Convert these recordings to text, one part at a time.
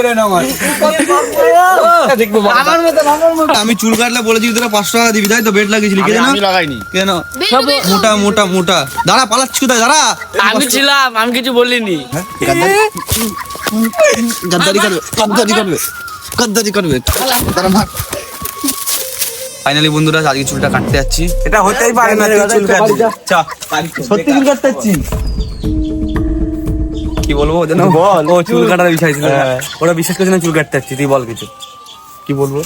বেরোয় না আমার। আমি চুল কাটলে বলেছি তোরা 500 টাকা দিবি, তাই তো? বেড লাগিয়েছিলি কেন? আমি লাগাইনি। কেন? মোটা মোটা মোটা দাঁড়া, পালাচ্ছি কোথায়? দাঁড়া, আমি ছিলাম, আমি কিছু বলিনি। গাদ্দারি করবে, গাদ্দারি করবে, গাদ্দারি করবে। ফাইনালি বন্ধুরা আজকে চুলটা কাটতে যাচ্ছি। এটা হতেই পারে না, চুল কাটতে সত্যি চুল কাটতে যাচ্ছি। কি বলবো জানো? বল। ও চুল কাটার বিষয় ছিল, ওরা বিশ্বাস করছে না চুল কাটতে যাচ্ছি। তুই বল কিছু, কি বলবো?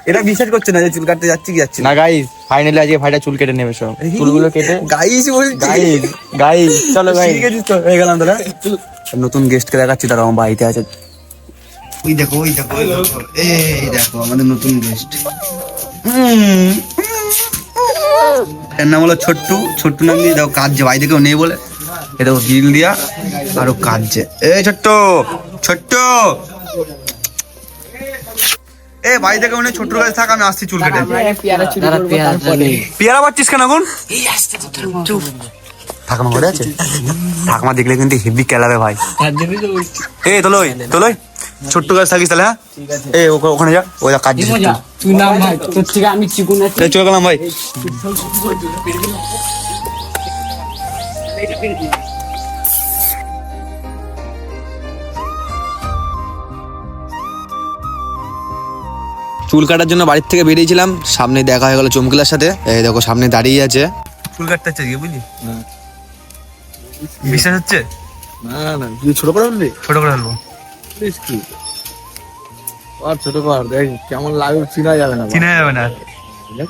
এটা বিশ্বাস করছে না যে চুল কাটতে যাচ্ছি কি যাচ্ছি না গাইস, ফাইনালি আজকে ভাইটা চুল কেটে নেবে সব। চুলগুলো কেটে গাইস বলছি। গাইস গাইস চলো গাইস। ঠিক আছে তো হয়ে গেলাম তোরা। নতুন গেস্টকে দেখাচ্ছি, তারা আমার বাড়িতে আছে। ওই দেখো, ওই দেখো, ওই দেখো, এই দেখো আমাদের নতুন গেস্ট। এর নাম হলো ছোট্টু। ছোট্টু নাম দিয়ে দেখো কাঁদছে, বাড়িতে কেউ নেই বলে। এ দেখো হিল দিয়া আরো কাঁদছে। এই ছোট্ট, ছোট্ট, এ বাড়িতে কেউ নেই, ছোট্টুর কাছে থাক, আমি আসছি চুল কেটে। পেয়ারা পাচ্ছিস কেন এখন? ঠাকুমা ঘরে আছে? ঠাকুমা দেখলে কিন্তু হেভি কেলাবে ভাই। এ তোলই তোলই, ছোট্ট গাছ থাকিস তাহলে। হ্যাঁ এ ওখানে যা, ওই কাজ তুই নাম ভাই, তোর থেকে আমি চিকুন আছি। চলে গেলাম ভাই। চুল কাটার জন্য বাড়ির থেকে বেরিয়েছিলাম, সামনে দেখা হয়ে গেল চমকিলার সাথে। এই দেখো সামনে দাঁড়িয়ে আছে। চুল কাটতে হচ্ছে বুঝলি? বিশ্বাস হচ্ছে না না, তুই ছোট করে বললি? ছোট করে ফেলবো। কি আর ছোট কর, দেখ কেমন লাগে, চিনা যাবে না। চিনা যাবে না।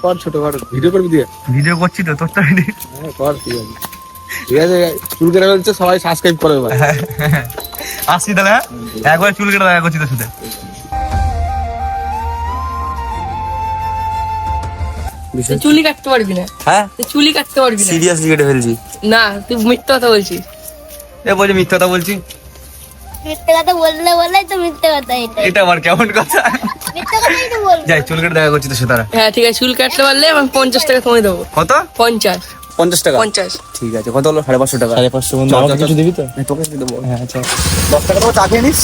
কর ছোট কর, ভিডিও করবি দিয়ে। ভিডিও করছি তো, তোর তো হ্যাঁ কর, ঠিক আছে ঠিক আছে। চুল কেটে বলছে, সবাই সাবস্ক্রাইব করে এবার। আসছি তাহলে। একবার চুল কেটে দেখা করছি তোর সাথে। চুলি কাটতে পারবি না? হ্যাঁ তুই চুলি কাটতে পারবি না? সিরিয়াসলি কেটে ফেলছি। না, তুই মিথ্যা কথা বলছিস। এ বলছি মিথ্যা কথা বলছি। মিথ্যে কথা বললে বলেই তো মিথ্যে কথা। এটা আবার কেমন কথা? মিথ্যে কথাই তো বলবো। যাই চুল কেটে দেখা করছি তোর সাথে। হ্যাঁ ঠিক আছে, চুল কাটতে পারলে আমি 50 টাকা কমে দেবো। কত? 50। 50 টাকা? 50। ঠিক আছে, কত হলো? 550 টাকা। 550 বন্ধু, আমাকে কিছু দিবি তো? তোকে দেবো। হ্যাঁ আচ্ছা। 10 টাকা তো চা খেয়ে নিস।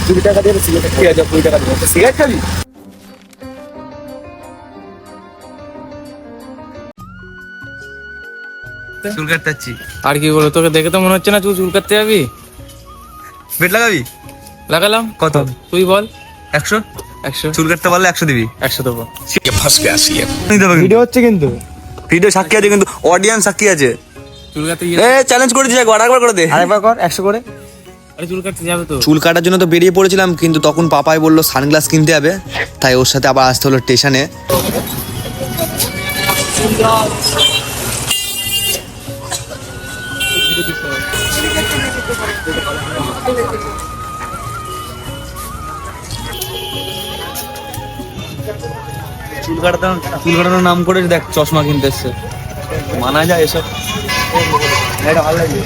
20 টাকা দিয়ে সিগারেট। ঠিক আছে 20 টাকা দেবো। সিগারেট খাবি? চুল কাটতে যাচ্ছি। আর কি বলো, তোকে দেখে তো মনে হচ্ছে না তুই চুল কাটতে যাবি। বেড লাগাবি? লাগালাম। কত? তুই বল। 100। 100। চুল কাটতে পারলে 100 দিবি। 100 দেবো। ভিডিও হচ্ছে কিন্তু, ভিডিও সাক্ষী আছে, কিন্তু অডিয়েন্স সাক্ষী আছে। চুল কাটতে এ চ্যালেঞ্জ করেছিস একবার, আরেকবার করে দে। আরেকবার কর 100 করে। আরে চুল কাটতে যাবে তো। চুল কাটার জন্য তো বেরিয়ে পড়েছিলাম, কিন্তু তখন পাপাই বললো সানগ্লাস কিনতে হবে, তাই ওর সাথে আবার আসতে হলো স্টেশনে। চুল কাটানোর নাম করে দেখ চশমা কিনতে এসছে। মানা যায় এসব? এটা ভালো লাগে।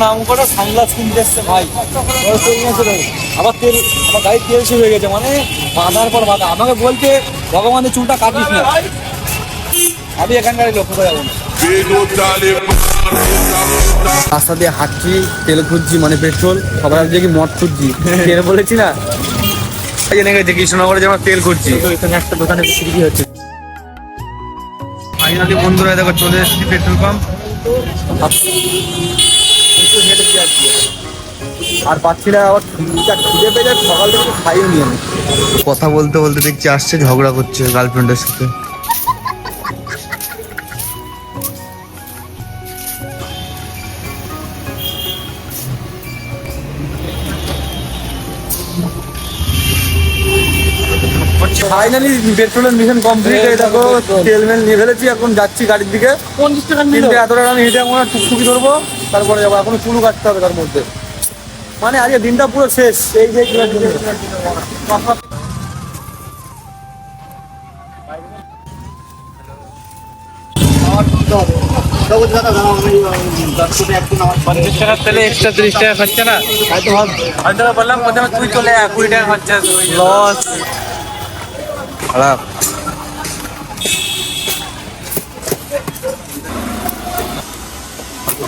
নাম করে সানগ্লাস কিনতে এসছে ভাই। আবার তেল, আমার গাড়ি তেল শেষ হয়ে গেছে, মানে বাঁধার পর বাঁধা। আমাকে বলছে ভগবানের চুলটা কাটিস না, আমি এখানকার লক্ষ্য করে যাবো না। রাস্তা দিয়ে হাঁটছি, তেল খুঁজছি, মানে পেট্রোল। সবাই ভাবছে কি মদ খুঁজছি, তেল বলেছি না। জেনে গেছে কৃষ্ণনগরে যে আমরা তেল খুঁজছি। এখানে একটা দোকানে বিক্রি হচ্ছে। ফাইনালি বন্ধুরা দেখো চলে এসেছি পেট্রোল পাম্প। আর পাচ্ছি না, আবার খিদে পেয়ে সকাল থেকে খাইও নি আমি। কথা বলতে বলতে দেখছি আসছে, ঝগড়া করছে গার্লফ্রেন্ডের সাথে। ফাইনালি পেট্রোলের মিশন কমপ্লিট হয়ে দেখো, তেল মেল নিয়ে ফেলেছি। এখন যাচ্ছি গাড়ির দিকে। 50 টাকা নিল। কিন্তু এত টাকা আমি হেঁটে মনে হয় টুকটুকি ধরবো, তারপরে যাবো। এখনো চুলও কাটতে হবে তার মধ্যে, মানে আজকে দিনটা পুরো শেষ। এই যে টাকা তেলে এক্সট্রা 30 টাকা খরচা না। হয়তো বললাম প্রথমে তুই চলে আয়, 20 টাকা খরচা লস। খারাপ।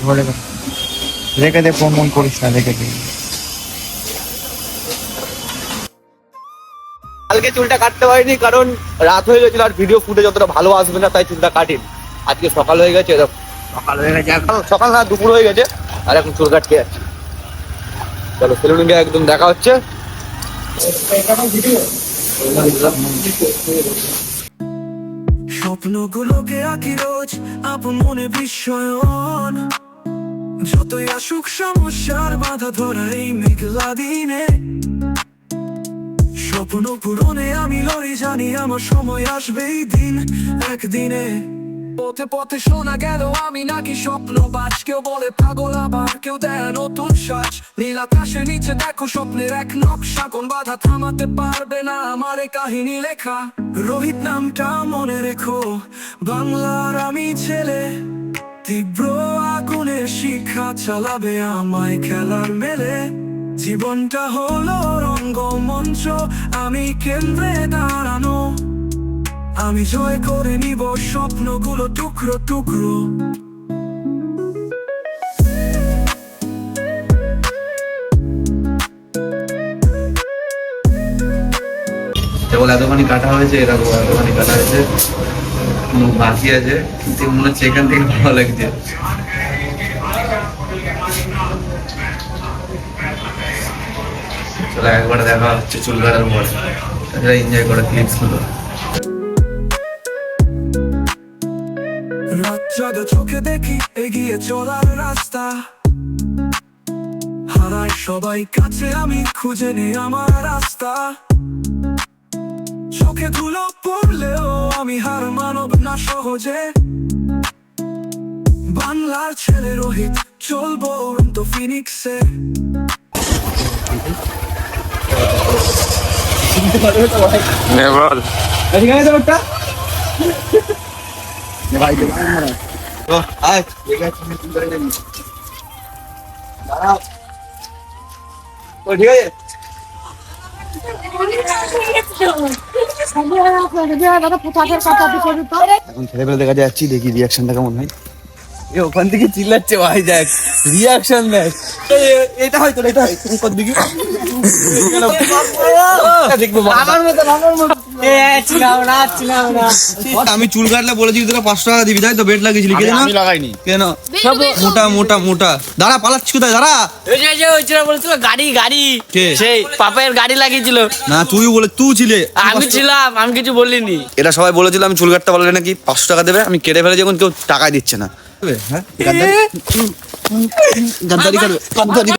ধরে রেখে দে, ফোন মন করিস না, রেখে দে। কালকে চুলটা কাটতে পারিনি কারণ রাত হয়ে গেছিল আর ভিডিও ফুটেজ যতটা ভালো আসবে না, তাই চুলটা কাটিনি। আজকে সকাল হয়ে গেছে, সকাল হয়ে গেছে, সকাল না দুপুর হয়ে গেছে, আর এখন চুল কাটতে যাচ্ছি। চলো সেলুনে গিয়ে একদম দেখা হচ্ছে। স্বপ্নগুলোকে আঁকি রোজ আপন মনে বিস্ময়ন, যতই আসুক সমস্যার বাধা ধরা এই মেঘলা দিনে। স্বপ্ন পূরণে আমি লড়ি, জানি আমার সময় আসবে এই দিন একদিনে। পথে পথে শোনা গেল আমি নাকি স্বপ্ন বাজ, কেউ বলে পাগল আবার কেউ দেয় নতুন সাজ। নীল আকাশের নিচে দেখো স্বপ্নের এক নকশা, কোন বাধা থামাতে পারবে না আমার এই কাহিনী লেখা। রোহিত নামটা মনে রেখো, বাংলার আমি ছেলে, তীব্র আগুনের শিখা চালাবে আমায় খেলার মেলে। জীবনটা হলো রঙ্গমঞ্চ, আমি কেন্দ্রে দাঁড়ানো, আমি জয় করে নিব স্বপ্নগুলো টুকরো টুকরো। কেবল এতখানি কাটা হয়েছে, এরকম এতখানি কাটা হয়েছে, বাকি আছে, কিন্তু মনে হচ্ছে এখান থেকে ভালো লাগছে। চলো একবারে দেখা হচ্ছে চুল কাটার পরে, এনজয় করা ক্লিপস গুলো। রাত জাগা চোখে দেখি এগিয়ে চলার রাস্তা, হারাই সবাই কাছে আমি খুঁজে নেই আমার রাস্তা। চোখে ধুলো পড়লেও আমি হার মানব না সহজে, বাংলার ছেলে রোহিত চলবো উড়ন্ত ফিনিক্সে। বল ঠিক আছে ওটা ভাই তো আয় ঠিক আছে, চুল করে নিবি, দাঁড়াও। ও ঠিক আছে, এখন ছেলে পেলে দেখা যাচ্ছি, দেখি রিয়াকশনটা কেমন হয়। এ ওখান থেকে চিল্লাচ্ছে ভাই, দেখ রিয়াকশন দেখ। এটা হয়তো এটা হয়, তুমি কত দিকে দেখবো আমি চুল কাটলে বলেছি তোরা 500 টাকা দিবি, তাই তো বেড লাগিয়েছিলি কেন? আমি লাগাইনি। কেন মোটা মোটা মোটা দাঁড়া, পালাচ্ছি কোথায়, দাঁড়া। বলছিল গাড়ি গাড়ি, কে? সেই পাপের গাড়ি লাগিয়েছিল। না তুই বলে, তুই ছিলে, আমি ছিলাম, আমি কিছু বলিনি। এটা সবাই বলেছিল আমি চুল কাটতে পারলে নাকি 500 টাকা দেবে, আমি কেটে ফেলে যখন কেউ টাকা দিচ্ছে না। হ্যাঁ গাদ্দারি করবে, গাদ্দারি